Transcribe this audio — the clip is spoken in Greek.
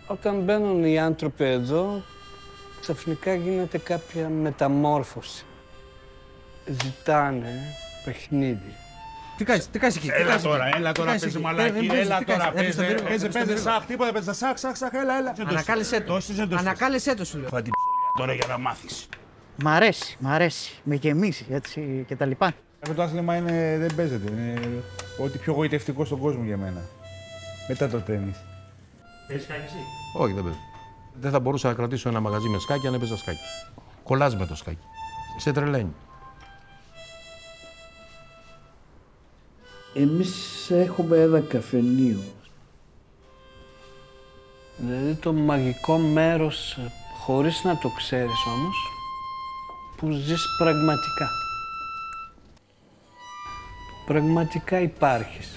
Όταν μπαίνουν οι άνθρωποι εδώ, ξαφνικά γίνεται κάποια μεταμόρφωση. Ζητάνε παιχνίδι. Τι κάνεις εκεί, Έλα τώρα, παίζε μαλάκι, έλα τώρα, παίζε σαχ, τίποτα, παίζε σαχ, έλα. Ανακάλεσέ το σου λέω. Θα την τώρα για να μάθεις. Μ' αρέσει, με γεμίσει έτσι και τα λοιπά. Το άθλημα δεν παίζεται, είναι ό,τι πιο γοητευτικό στον κόσμο για μένα. Μετά το τένις. Παίζεις σκάκι εσύ? Όχι, δεν παίζω. Δεν θα μπορούσα να κρατήσω ένα μαγαζί με σκάκι αν έπαιζα σκάκι. Κολλάζει με το σκάκι. Σε τρελαίνει. Εμείς έχουμε ένα καφενείο. Δηλαδή το μαγικό μέρος, χωρίς να το ξέρεις όμως, που ζεις πραγματικά. Πραγματικά υπάρχεις.